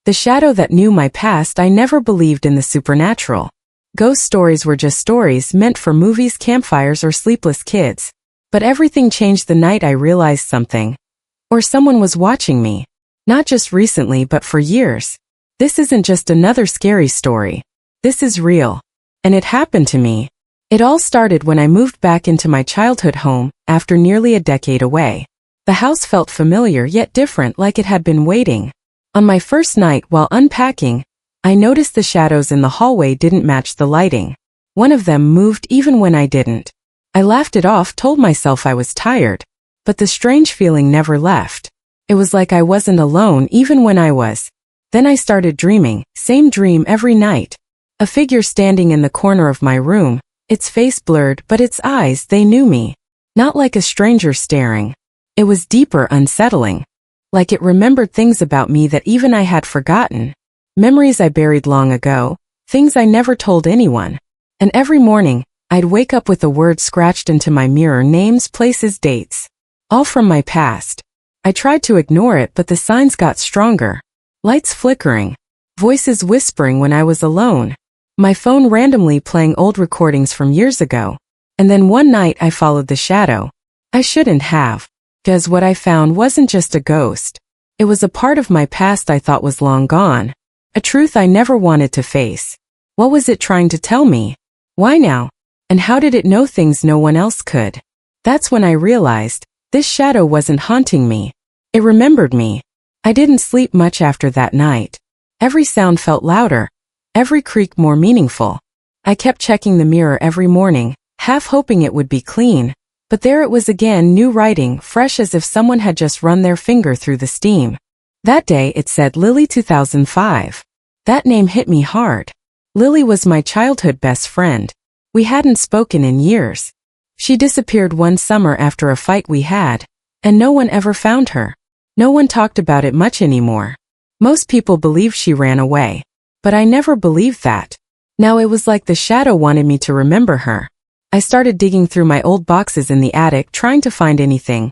The shadow that knew my past. I never believed in the supernatural. Ghost stories were just stories meant for movies, campfires, or sleepless kids. But everything changed the night I realized something. Or someone was watching me. Not just recently, but for years. This isn't just another scary story. This is real. And it happened to me. It all started when I moved back into my childhood home, after nearly a decade away. The house felt familiar yet different, like it had been waiting. On my first night, while unpacking, I noticed the shadows in the hallway didn't match the lighting. One of them moved even when I didn't. I laughed it off, told myself I was tired. But the strange feeling never left. It was like I wasn't alone even when I was. Then I started dreaming, same dream every night. A figure standing in the corner of my room, its face blurred, but its eyes, they knew me. Not like a stranger staring. It was deeper, unsettling. Like it remembered things about me that even I had forgotten. Memories I buried long ago, things I never told anyone. And every morning, I'd wake up with a word scratched into my mirror, names, places, dates. All from my past. I tried to ignore it, but the signs got stronger. Lights flickering. Voices whispering when I was alone. My phone randomly playing old recordings from years ago. And then one night I followed the shadow. I shouldn't have. Because what I found wasn't just a ghost. It was a part of my past I thought was long gone. A truth I never wanted to face. What was it trying to tell me? Why now? And how did it know things no one else could? That's when I realized, this shadow wasn't haunting me. It remembered me. I didn't sleep much after that night. Every sound felt louder. Every creak more meaningful. I kept checking the mirror every morning, half hoping it would be clean. But there it was again, new writing, fresh as if someone had just run their finger through the steam. That day it said Lily 2005. That name hit me hard. Lily was my childhood best friend. We hadn't spoken in years. She disappeared one summer after a fight we had, and no one ever found her. No one talked about it much anymore. Most people believed she ran away. But I never believed that. Now it was like the shadow wanted me to remember her. I started digging through my old boxes in the attic, trying to find anything.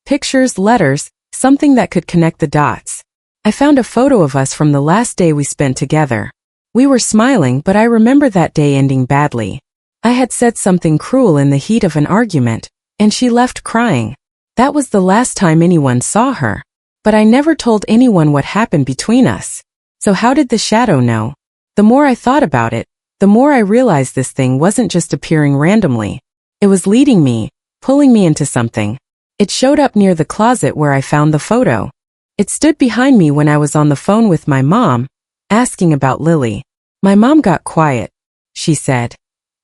Pictures, letters, something that could connect the dots. I found a photo of us from the last day we spent together. We were smiling, but I remember that day ending badly. I had said something cruel in the heat of an argument, and she left crying. That was the last time anyone saw her. But I never told anyone what happened between us. So how did the shadow know? The more I thought about it, the more I realized this thing wasn't just appearing randomly. It was leading me, pulling me into something. It showed up near the closet where I found the photo. It stood behind me when I was on the phone with my mom, asking about Lily. My mom got quiet. She said,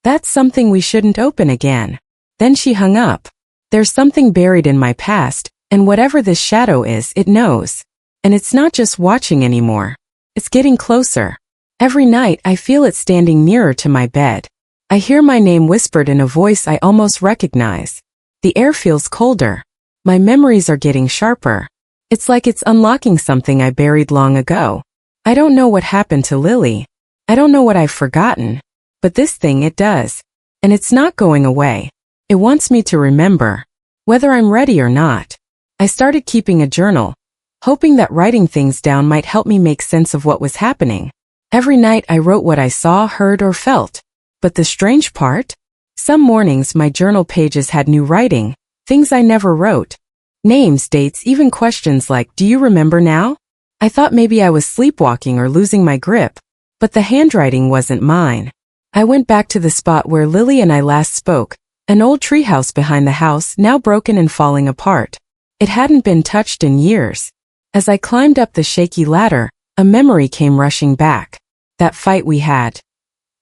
"That's something we shouldn't open again." Then she hung up. There's something buried in my past, and whatever this shadow is, it knows. And it's not just watching anymore. It's getting closer. Every night I feel it standing nearer to my bed. I hear my name whispered in a voice I almost recognize. The air feels colder. My memories are getting sharper. It's like it's unlocking something I buried long ago. I don't know what happened to Lily. I don't know what I've forgotten. But this thing, it does. And it's not going away. It wants me to remember. Whether I'm ready or not. I started keeping a journal, hoping that writing things down might help me make sense of what was happening. Every night I wrote what I saw, heard, or felt. But the strange part? Some mornings my journal pages had new writing, things I never wrote. Names, dates, even questions like, "Do you remember now?" I thought maybe I was sleepwalking or losing my grip. But the handwriting wasn't mine. I went back to the spot where Lily and I last spoke, an old treehouse behind the house, now broken and falling apart. It hadn't been touched in years. As I climbed up the shaky ladder, a memory came rushing back. That fight we had.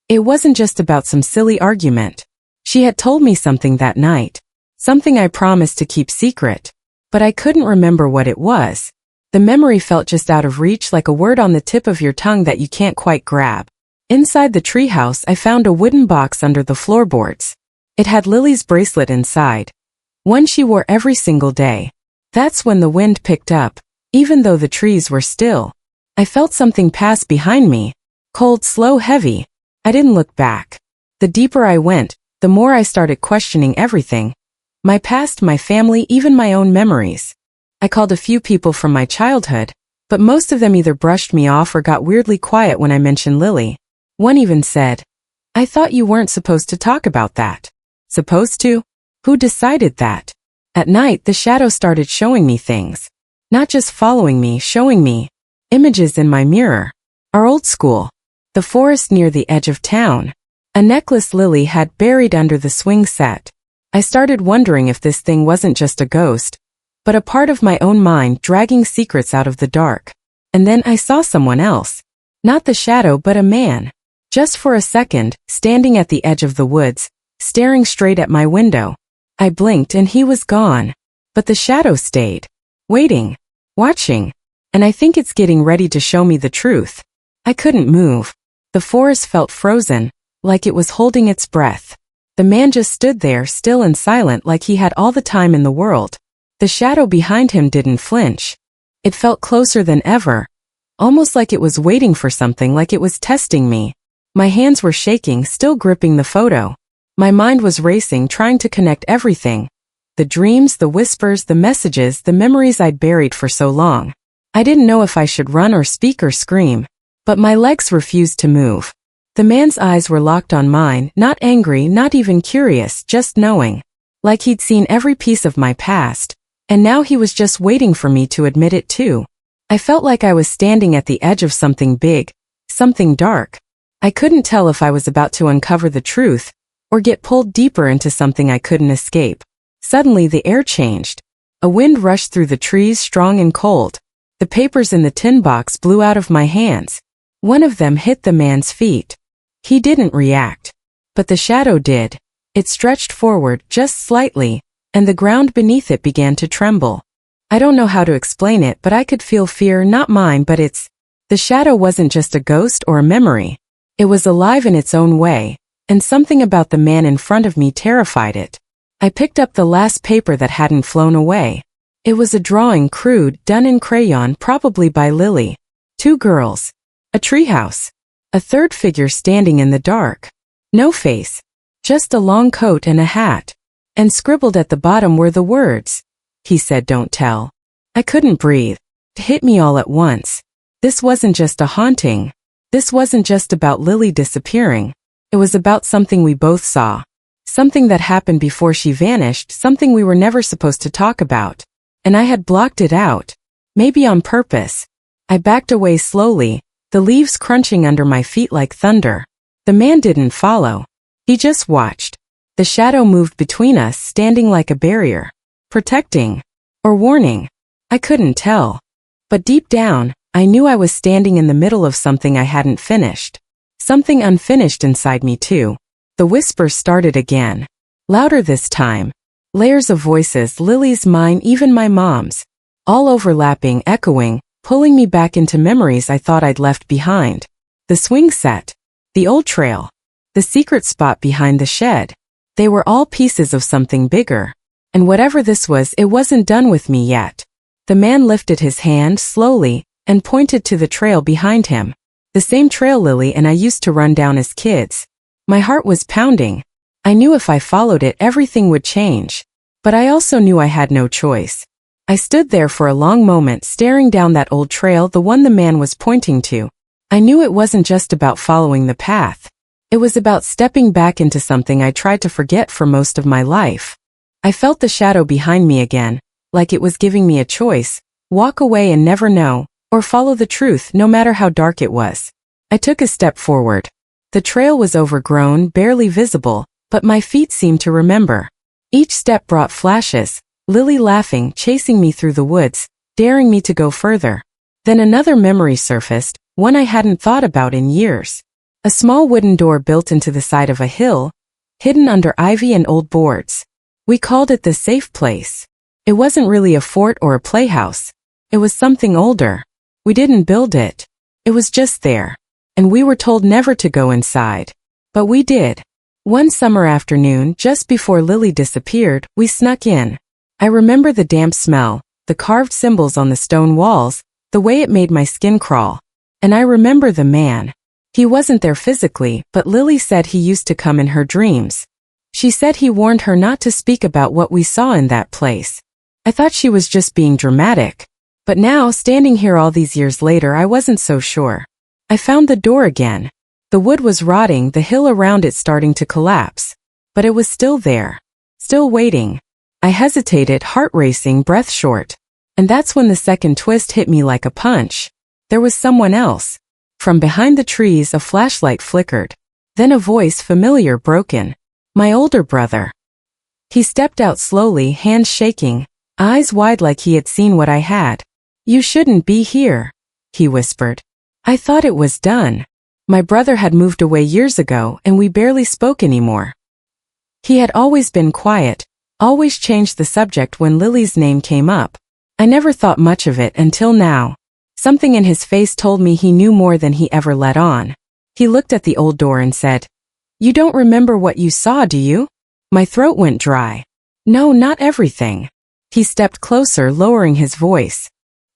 It wasn't just about some silly argument. She had told me something that night. Something I promised to keep secret. But I couldn't remember what it was. The memory felt just out of reach, like a word on the tip of your tongue that you can't quite grab. Inside the treehouse I found a wooden box under the floorboards. It had Lily's bracelet inside. One she wore every single day. That's when the wind picked up. Even though the trees were still, I felt something pass behind me. Cold, slow, heavy. I didn't look back. The deeper I went, the more I started questioning everything. My past, my family, even my own memories. I called a few people from my childhood. but most of them either brushed me off or got weirdly quiet when I mentioned Lily. One even said, "I thought you weren't supposed to talk about that." Supposed to? Who decided that? At night, the shadow started showing me things. Not just following me, showing me images in my mirror. Our old school. The forest near the edge of town. A necklace Lily had buried under the swing set. I started wondering if this thing wasn't just a ghost, but a part of my own mind dragging secrets out of the dark. And then I saw someone else. Not the shadow, but a man. Just for a second, standing at the edge of the woods, staring straight at my window. I blinked and he was gone. But the shadow stayed. Waiting. Watching. And I think it's getting ready to show me the truth. I couldn't move. The forest felt frozen, like it was holding its breath. The man just stood there, still and silent, like he had all the time in the world. The shadow behind him didn't flinch. It felt closer than ever. Almost like it was waiting for something, like it was testing me. My hands were shaking, still gripping the photo. My mind was racing, trying to connect everything. The dreams, the whispers, the messages, the memories I'd buried for so long. I didn't know if I should run or speak or scream. But my legs refused to move. The man's eyes were locked on mine, not angry, not even curious, just knowing. Like he'd seen every piece of my past. And now he was just waiting for me to admit it too. I felt like I was standing at the edge of something big, something dark. I couldn't tell if I was about to uncover the truth, or get pulled deeper into something I couldn't escape. Suddenly the air changed. A wind rushed through the trees, strong and cold. The papers in the tin box blew out of my hands. One of them hit the man's feet. He didn't react. But the shadow did. It stretched forward just slightly, and the ground beneath it began to tremble. I don't know how to explain it, but I could feel fear, not mine, but its. The shadow wasn't just a ghost or a memory. It was alive in its own way, and something about the man in front of me terrified it. I picked up the last paper that hadn't flown away. It was a drawing, crude, done in crayon, probably by Lily. 2 girls. A treehouse. A third figure standing in the dark. No face. Just a long coat and a hat. And scribbled at the bottom were the words. He said, "Don't tell." I couldn't breathe. It hit me all at once. This wasn't just a haunting. This wasn't just about Lily disappearing. It was about something we both saw. Something that happened before she vanished, something we were never supposed to talk about. And I had blocked it out. Maybe on purpose. I backed away slowly, the leaves crunching under my feet like thunder. The man didn't follow. He just watched. The shadow moved between us, standing like a barrier. Protecting. Or warning. I couldn't tell. But deep down, I knew I was standing in the middle of something I hadn't finished. Something unfinished inside me too. The whispers started again. Louder this time. Layers of voices, Lily's, mine, even my mom's. All overlapping, echoing, pulling me back into memories I thought I'd left behind. The swing set. The old trail. The secret spot behind the shed. They were all pieces of something bigger. And whatever this was, it wasn't done with me yet. The man lifted his hand slowly and pointed to the trail behind him. The same trail Lily and I used to run down as kids. My heart was pounding. I knew if I followed it, everything would change. But I also knew I had no choice. I stood there for a long moment, staring down that old trail, the one the man was pointing to. I knew it wasn't just about following the path. It was about stepping back into something I tried to forget for most of my life. I felt the shadow behind me again, like it was giving me a choice: walk away and never know, or follow the truth no matter how dark it was. I took a step forward. The trail was overgrown, barely visible, but my feet seemed to remember. Each step brought flashes, Lily laughing, chasing me through the woods, daring me to go further. Then another memory surfaced, one I hadn't thought about in years. A small wooden door built into the side of a hill, hidden under ivy and old boards. We called it the safe place. It wasn't really a fort or a playhouse. It was something older. We didn't build it. It was just there. And we were told never to go inside. But we did. One summer afternoon, just before Lily disappeared, we snuck in. I remember the damp smell, the carved symbols on the stone walls, the way it made my skin crawl. And I remember the man. He wasn't there physically, but Lily said he used to come in her dreams. She said he warned her not to speak about what we saw in that place. I thought she was just being dramatic. But now, standing here all these years later, I wasn't so sure. I found the door again. The wood was rotting, the hill around it starting to collapse. But it was still there. Still waiting. I hesitated, heart racing, breath short. And that's when the second twist hit me like a punch. There was someone else. From behind the trees, a flashlight flickered. Then a voice, familiar, broken. My older brother. He stepped out slowly, hands shaking, eyes wide like he had seen what I had. You shouldn't be here, he whispered. I thought it was done. My brother had moved away years ago and we barely spoke anymore. He had always been quiet, always changed the subject when Lily's name came up. I never thought much of it until now. Something in his face told me he knew more than he ever let on. He looked at the old door and said, You don't remember what you saw, do you? My throat went dry. No, not everything. He stepped closer, lowering his voice.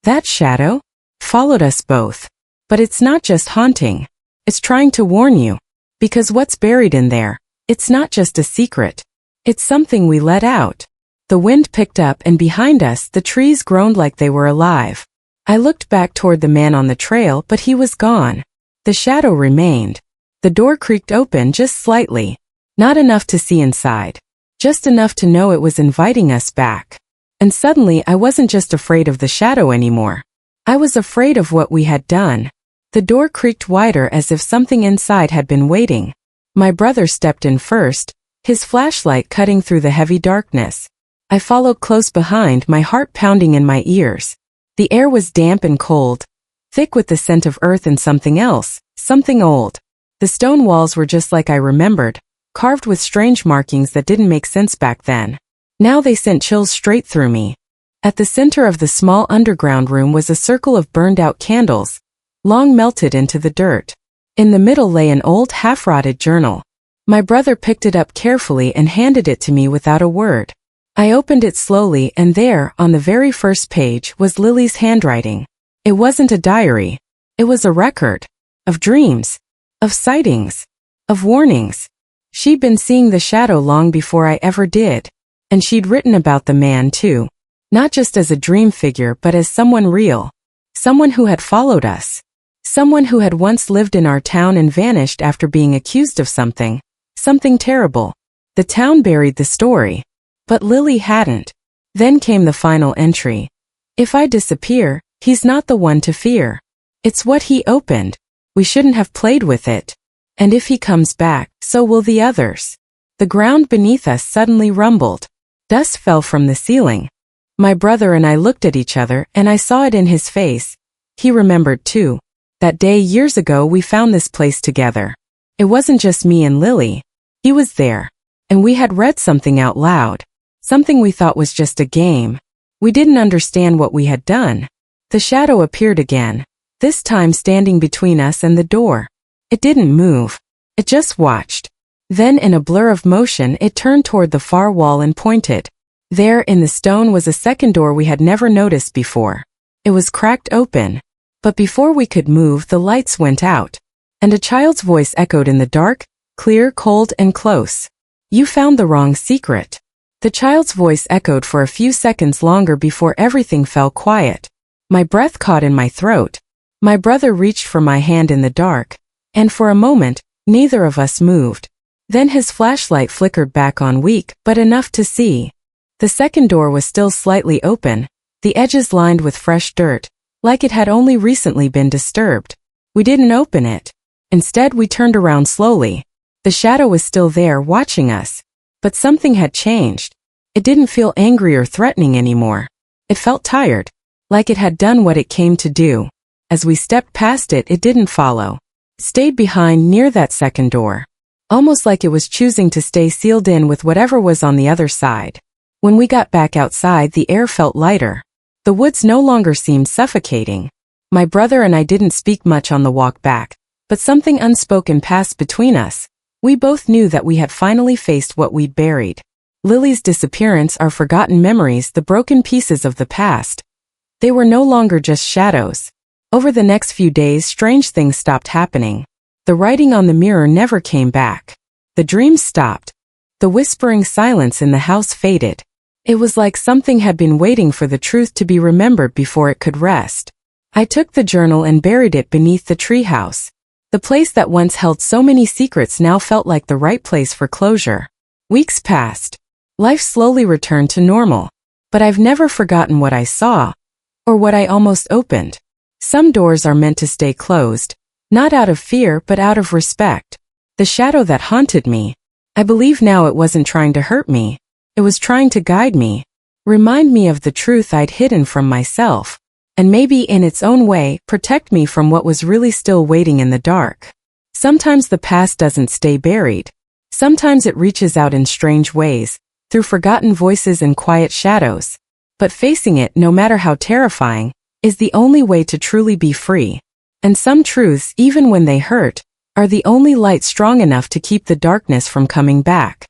That shadow followed us both. But it's not just haunting. It's trying to warn you. Because what's buried in there, it's not just a secret. It's something we let out. The wind picked up and behind us the trees groaned like they were alive. I looked back toward the man on the trail, but he was gone. The shadow remained. The door creaked open just slightly. Not enough to see inside. Just enough to know it was inviting us back. And suddenly I wasn't just afraid of the shadow anymore. I was afraid of what we had done. The door creaked wider as if something inside had been waiting. My brother stepped in first, his flashlight cutting through the heavy darkness. I followed close behind, my heart pounding in my ears. The air was damp and cold, thick with the scent of earth and something else, something old. The stone walls were just like I remembered, carved with strange markings that didn't make sense back then. Now they sent chills straight through me. At the center of the small underground room was a circle of burned-out candles, long melted into the dirt. In the middle lay an old, half-rotted journal. My brother picked it up carefully and handed it to me without a word. I opened it slowly and there, on the very first page, was Lily's handwriting. It wasn't a diary. It was a record. Of dreams. Of sightings. Of warnings. She'd been seeing the shadow long before I ever did. And she'd written about the man too. Not just as a dream figure but as someone real. Someone who had followed us. Someone who had once lived in our town and vanished after being accused of something. Something terrible. The town buried the story. But Lily hadn't. Then came the final entry. If I disappear, he's not the one to fear. It's what he opened. We shouldn't have played with it. And if he comes back, so will the others. The ground beneath us suddenly rumbled. Dust fell from the ceiling. My brother and I looked at each other and I saw it in his face. He remembered too. That day years ago we found this place together. It wasn't just me and Lily. He was there. And we had read something out loud. Something we thought was just a game. We didn't understand what we had done. The shadow appeared again, this time standing between us and the door. It didn't move. It just watched. Then in a blur of motion it turned toward the far wall and pointed. There in the stone was a second door we had never noticed before. It was cracked open. But before we could move the lights went out. And a child's voice echoed in the dark, clear, cold, and close. You found the wrong secret. The child's voice echoed for a few seconds longer before everything fell quiet. My breath caught in my throat. My brother reached for my hand in the dark. And for a moment, neither of us moved. Then his flashlight flickered back on, weak, but enough to see. The second door was still slightly open, the edges lined with fresh dirt, like it had only recently been disturbed. We didn't open it. Instead, we turned around slowly. The shadow was still there, watching us. But something had changed. It didn't feel angry or threatening anymore. It felt tired, like it had done what it came to do. As we stepped past it, it didn't follow. It stayed behind near that second door. Almost like it was choosing to stay sealed in with whatever was on the other side. When we got back outside, the air felt lighter. The woods no longer seemed suffocating. My brother and I didn't speak much on the walk back, but something unspoken passed between us. We both knew that we had finally faced what we'd buried. Lily's disappearance, our forgotten memories, the broken pieces of the past. They were no longer just shadows. Over the next few days, strange things stopped happening. The writing on the mirror never came back. The dreams stopped. The whispering silence in the house faded. It was like something had been waiting for the truth to be remembered before it could rest. I took the journal and buried it beneath the treehouse. The place that once held so many secrets now felt like the right place for closure. Weeks passed. Life slowly returned to normal. But I've never forgotten what I saw, or what I almost opened. Some doors are meant to stay closed, not out of fear but out of respect. The shadow that haunted me, I believe now it wasn't trying to hurt me. It was trying to guide me, remind me of the truth I'd hidden from myself, and maybe in its own way, protect me from what was really still waiting in the dark. Sometimes the past doesn't stay buried. Sometimes it reaches out in strange ways, through forgotten voices and quiet shadows. But facing it, no matter how terrifying, is the only way to truly be free. And some truths, even when they hurt, are the only light strong enough to keep the darkness from coming back.